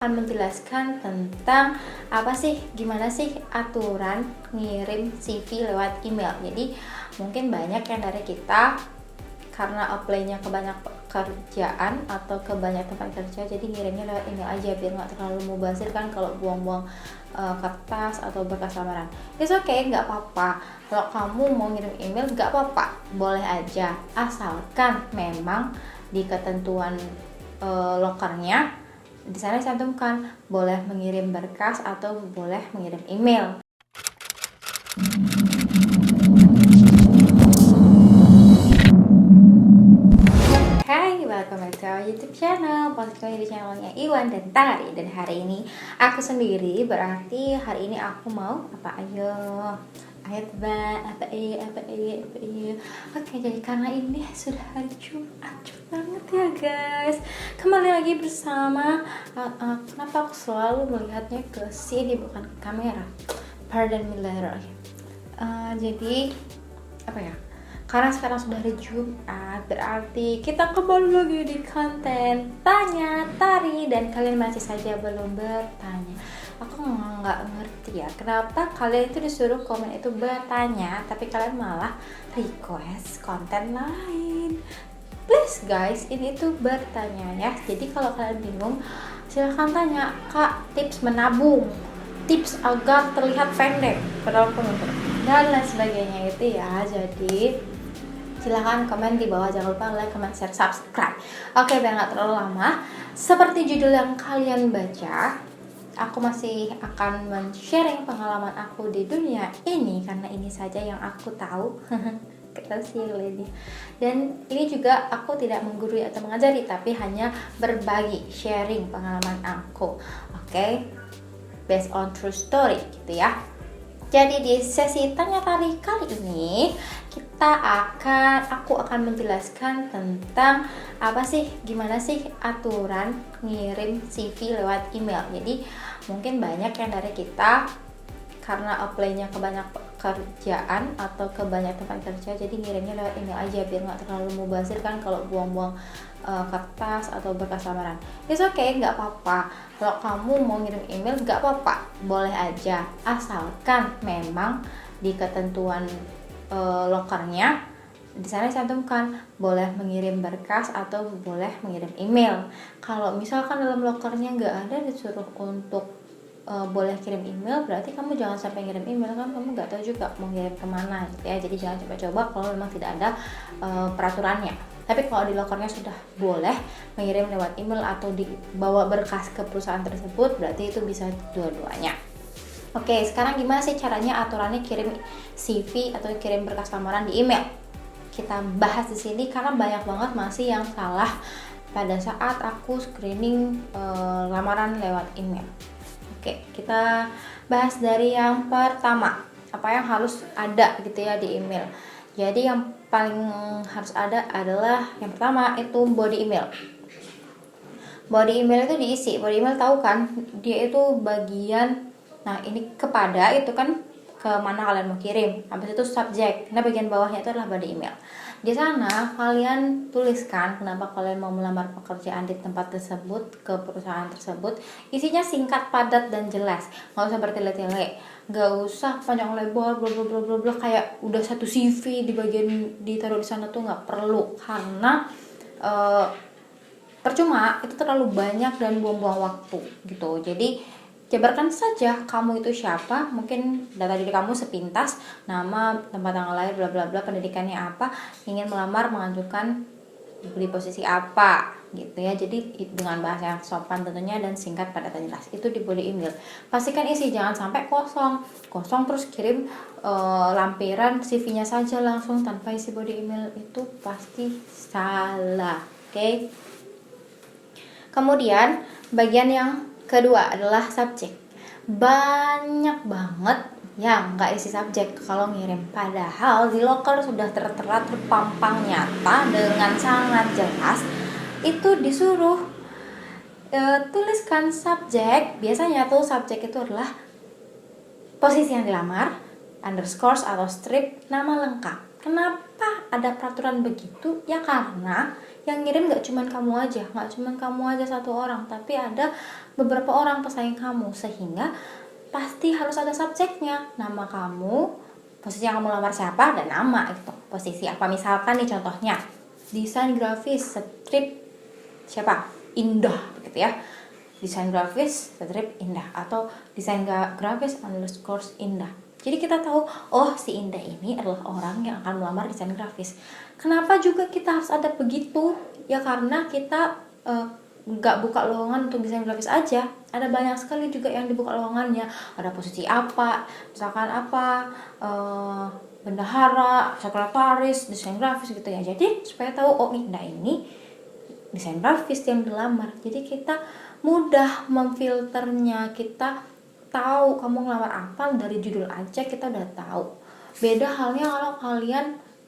Akan menjelaskan tentang gimana sih aturan ngirim CV lewat email. Jadi mungkin banyak yang dari kita karena apply-nya ke banyak pekerjaan atau ke banyak tempat kerja, jadi ngirimnya lewat email aja biar nggak terlalu mubazir kan kalau buang-buang kertas atau berkas lamaran. It's okay, nggak apa-apa. Kalau kamu mau ngirim email nggak apa-apa, boleh aja, asalkan memang di ketentuan lokernya di sana dicantumkan boleh mengirim berkas atau boleh mengirim email. Hai, welcome back to our YouTube channel. Posisinya di channelnya Iwan dan Tari. Dan hari ini aku sendiri, berarti hari ini aku mau apa? Oke, jadi karena ini sudah hari Jumat, cepet banget ya guys. Kembali lagi bersama kenapa aku selalu melihatnya ke sini bukan ke kamera, pardon me later. Jadi apa ya, karena sekarang sudah hari Jumat, berarti kita kembali lagi di konten Tanya Tari. Dan kalian masih saja belum bertanya. Aku nggak ngerti ya, kenapa kalian itu disuruh komen itu bertanya, tapi kalian malah request konten lain. Please guys, ini tuh bertanya ya. Jadi kalau kalian bingung, silahkan tanya, Kak, tips menabung, tips agar terlihat pendek, padahal komentar dan lain sebagainya itu ya. Jadi silahkan komen di bawah, jangan lupa like, comment, share, subscribe. Oke, biar nggak terlalu lama, seperti judul yang kalian baca, aku masih akan men-sharing pengalaman aku di dunia ini karena ini saja yang aku tahu. Keren sih lady. Dan ini juga aku tidak menggurui atau mengajari, tapi hanya berbagi, sharing pengalaman aku. Oke, based on true story gitu ya. Jadi di sesi tanya tari kali ini aku akan menjelaskan tentang gimana sih aturan ngirim CV lewat email. Jadi mungkin banyak yang dari kita karena apply-nya ke banyak pekerjaan atau ke banyak tempat kerja, jadi ngirimnya lewat email aja biar nggak terlalu mubazir kan kalau buang-buang kertas atau berkas lamaran. It's okay, nggak apa-apa. Kalau kamu mau ngirim email nggak apa-apa, boleh aja, asalkan memang di ketentuan lokernya di sana dicantumkan boleh mengirim berkas atau boleh mengirim email. Kalau misalkan dalam lokernya nggak ada disuruh untuk boleh kirim email, berarti kamu jangan sampai ngirim email kan, kamu nggak tahu juga mau ngirim kemana gitu ya. Jadi jangan coba-coba kalau memang tidak ada peraturannya. Tapi kalau di lokernya sudah boleh mengirim lewat email atau dibawa berkas ke perusahaan tersebut, berarti itu bisa dua-duanya. Oke, sekarang gimana sih caranya aturannya kirim CV atau kirim berkas lamaran di email? Kita bahas di sini karena banyak banget masih yang salah pada saat aku screening lamaran lewat email. Oke, kita bahas dari yang pertama, apa yang harus ada gitu ya di email. Jadi yang paling harus ada adalah yang pertama itu body email. Body email itu diisi, body email tahu kan, dia itu bagian, nah ini kepada itu kan kemana kalian mau kirim, habis itu subjek, nah bagian bawahnya itu adalah body email. Di sana kalian tuliskan kenapa kalian mau melamar pekerjaan di tempat tersebut, ke perusahaan tersebut. Isinya singkat, padat, dan jelas, nggak usah bertele-tele, nggak usah panjang lebar bla bla bla bla bla kayak udah satu CV di bagian ditaruh di sana tuh nggak perlu, karena percuma, itu terlalu banyak dan buang-buang waktu gitu. Jadi jabarkan saja kamu itu siapa, mungkin data diri kamu sepintas, nama, tempat tanggal lahir, bla bla bla, pendidikannya apa, ingin melamar, mengajukan di posisi apa gitu ya. Jadi dengan bahasa yang sopan tentunya dan singkat, padat, dan jelas. Itu di body email. Pastikan isi, jangan sampai kosong terus kirim lampiran CV-nya saja langsung tanpa isi body email, itu pasti salah. Oke. Kemudian bagian yang kedua adalah subjek. Banyak banget yang nggak isi subjek kalau ngirim, padahal di loker sudah tertera, terpampang nyata dengan sangat jelas, itu disuruh tuliskan subjek. Biasanya tuh subjek itu adalah posisi yang dilamar, underscore atau strip, nama lengkap. Kenapa ada peraturan begitu? Ya karena yang ngirim gak cuman kamu aja, satu orang, tapi ada beberapa orang pesaing kamu, sehingga pasti harus ada subjeknya, nama kamu, posisi yang kamu lamar siapa, dan nama gitu, posisi apa. Misalkan nih contohnya, desain grafis strip siapa, Indah begitu ya, desain grafis strip Indah, atau desain grafis underscore Indah. Jadi kita tahu, oh si Indah ini adalah orang yang akan melamar desain grafis. Kenapa juga kita harus ada begitu? Ya karena kita nggak buka lowongan untuk desain grafis aja. Ada banyak sekali juga yang dibuka lowongannya. Ada posisi apa, misalkan apa, bendahara, sekretaris, desain grafis gitu ya. Jadi supaya tahu, oh Indah ini desain grafis yang dilamar. Jadi kita mudah memfilternya, kita tahu kamu ngelamar apa dari judul aja kita udah tahu. Beda halnya kalau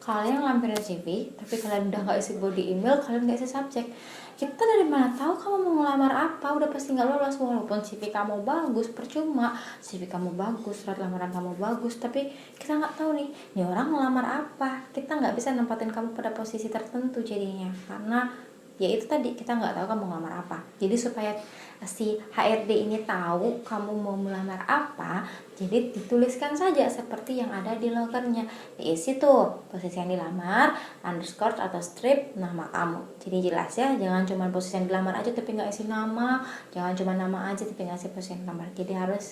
kalian lampirin CV tapi kalian udah nggak isi body email, kalian nggak isi subjek. Kita dari mana tahu kamu mau ngelamar apa? Udah pasti nggak lolos. Walaupun CV kamu bagus, percuma. CV kamu bagus, surat lamaran kamu bagus, tapi kita nggak tahu nih orang ngelamar apa. Kita nggak bisa nempatin kamu pada posisi tertentu jadinya, karena ya itu tadi, kita nggak tahu kamu ngelamar apa. Jadi supaya si HRD ini tahu kamu mau melamar apa, jadi dituliskan saja seperti yang ada di lokernya. Diisi tuh posisi yang dilamar, underscore atau strip nama kamu. Jadi jelas ya, jangan cuma posisi yang dilamar aja tapi nggak isi nama, jangan cuma nama aja tapi nggak isi posisi yang dilamar. Jadi harus,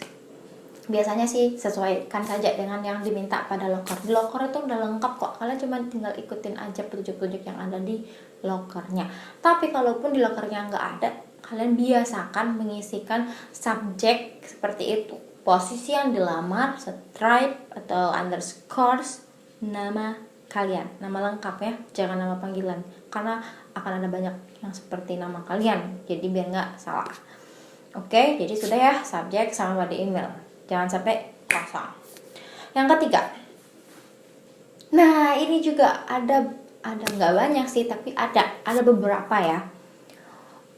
biasanya sih sesuaikan saja dengan yang diminta pada loker. Di loker itu udah lengkap kok, kalian cuma tinggal ikutin aja petunjuk-petunjuk yang ada di lokernya. Tapi kalaupun di lokernya nggak ada, kalian biasakan mengisikan subjek seperti itu, posisi yang dilamar, stripe atau underscore, nama kalian, nama lengkap ya, jangan nama panggilan, karena akan ada banyak yang seperti nama kalian, jadi biar nggak salah. Oke, jadi sudah ya, subjek sama body email, jangan sampai kosong. Yang ketiga, nah ini juga ada nggak banyak sih, tapi ada beberapa ya.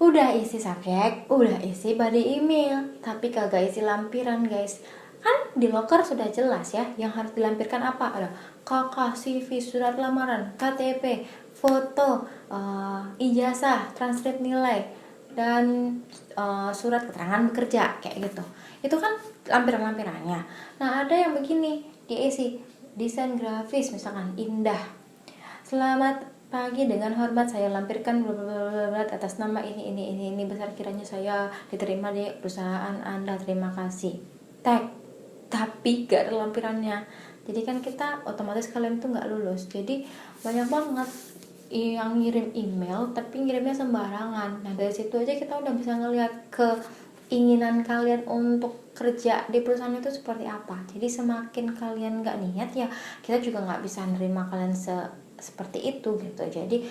Udah isi subjek, udah isi body email, tapi kagak isi lampiran guys. Kan di loker sudah jelas ya, yang harus dilampirkan apa? Ada KK, CV, surat lamaran, KTP, foto, ijazah, transkrip nilai, dan surat keterangan bekerja, kayak gitu. Itu kan lampiran-lampirannya. Nah ada yang begini, diisi desain grafis misalkan Indah, selamat pagi, dengan hormat saya lampirkan atas nama ini besar kiranya saya diterima di perusahaan Anda, terima kasih, tag. Tapi gak ada lampirannya, jadi kan kita otomatis kalian tuh gak lulus. Jadi banyak banget yang ngirim email tapi ngirimnya sembarangan. Nah dari situ aja kita udah bisa ngelihat keinginan kalian untuk kerja di perusahaan itu seperti apa. Jadi semakin kalian gak niat ya, kita juga gak bisa nerima kalian seperti itu gitu. Jadi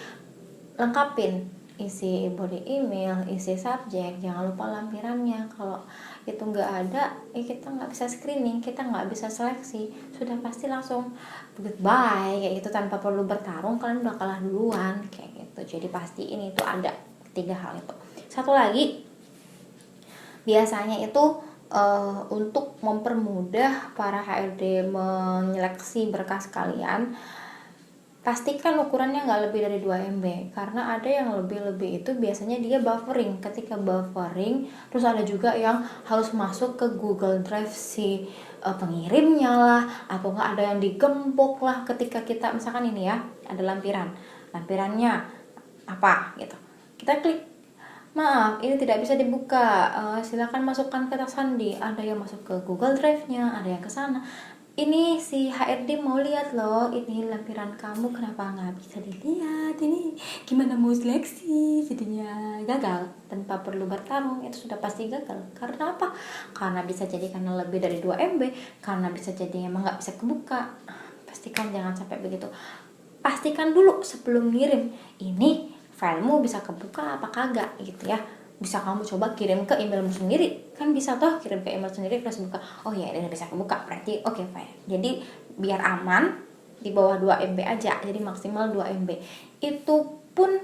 lengkapin, isi body email, isi subjek, jangan lupa lampirannya. Kalau itu nggak ada, kita nggak bisa screening, kita nggak bisa seleksi, sudah pasti langsung goodbye kayak gitu, tanpa perlu bertarung, kalian udah kalah duluan kayak gitu. Jadi pastiin itu ada 3 hal itu. Satu lagi, biasanya itu untuk mempermudah para HRD menyeleksi berkas kalian, pastikan ukurannya nggak lebih dari 2 MB, karena ada yang lebih itu biasanya dia buffering. Ketika buffering, terus ada juga yang harus masuk ke Google Drive si pengirimnya lah, atau nggak ada yang digembok lah. Ketika kita misalkan ini ya, ada lampirannya apa gitu, kita klik, maaf ini tidak bisa dibuka, silakan masukkan kata sandi. Ada yang masuk ke Google Drive-nya, ada yang ke sana. Ini si HRD mau lihat loh, ini lampiran kamu kenapa nggak bisa dilihat, ini gimana mau seleksi. Jadinya gagal, tanpa perlu bertarung itu sudah pasti gagal. Karena apa? Karena bisa jadi karena lebih dari 2 MB, karena bisa jadi emang nggak bisa kebuka. Pastikan jangan sampai begitu. Pastikan dulu sebelum ngirim, ini filemu bisa kebuka apa kagak gitu ya. Bisa kamu coba kirim ke emailmu sendiri, kan bisa toh kirim ke email sendiri terus buka, oh ya ini bisa kebuka, berarti oke, fine. Jadi biar aman, di bawah 2 MB aja, jadi maksimal 2 MB. Itu pun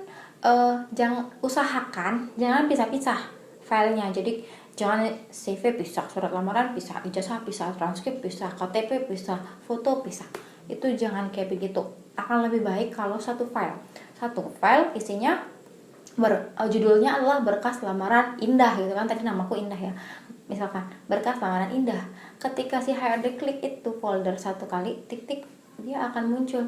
jangan, usahakan jangan pisah-pisah filenya. Jadi jangan CV pisah, surat lamaran pisah, ijazah pisah, transkrip pisah, KTP pisah, foto pisah. itu jangan kayak begitu. Akan lebih baik kalau satu file isinya judulnya adalah berkas lamaran indah gitu kan, tadi namaku Indah ya, misalkan berkas lamaran indah. Ketika si HRD klik itu folder satu kali, tik dia akan muncul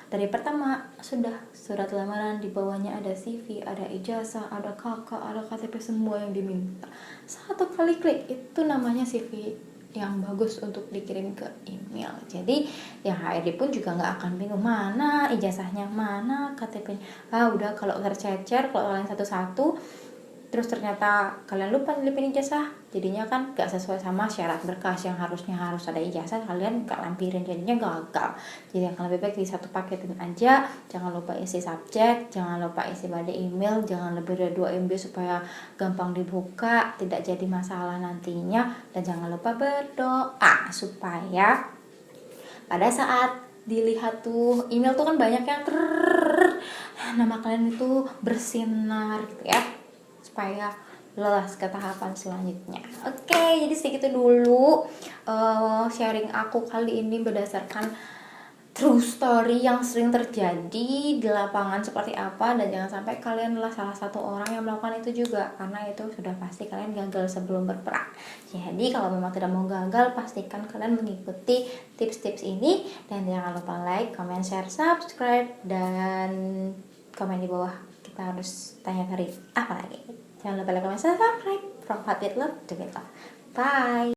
dari pertama sudah surat lamaran, di bawahnya ada CV, ada ijazah, ada kakak, ada KTP, semua yang diminta. Satu kali klik itu namanya CV yang bagus untuk dikirim ke email. Jadi yang HRD pun juga nggak akan bingung mana ijazahnya, mana KTP-nya. Udah kalau tercecer, kalau kalian satu-satu terus ternyata kalian lupa nyelipin ijazah, jadinya kan gak sesuai sama syarat berkas yang harusnya harus ada ijazah, kalian gak lampirin, jadinya gagal. Jadi akan lebih baik di satu paketin aja. Jangan lupa isi subjek, jangan lupa isi body email, jangan lebih dari 2 MB supaya gampang dibuka, tidak jadi masalah nantinya. Dan jangan lupa berdoa supaya pada saat dilihat tuh email tuh kan banyak yang nama kalian itu bersinar gitu ya, supaya lolos ke tahapan selanjutnya. Oke, jadi segitu dulu sharing aku kali ini berdasarkan true story yang sering terjadi di lapangan seperti apa. Dan jangan sampai kalian adalah salah satu orang yang melakukan itu juga, karena itu sudah pasti kalian gagal sebelum berperang. Jadi kalau memang tidak mau gagal, pastikan kalian mengikuti tips-tips ini. Dan jangan lupa like, comment, share, subscribe, dan komen di bawah kita harus tanya dari apa lagi. Jangan lupa like, comment, subscribe. From Hot with Love to With Love. Bye.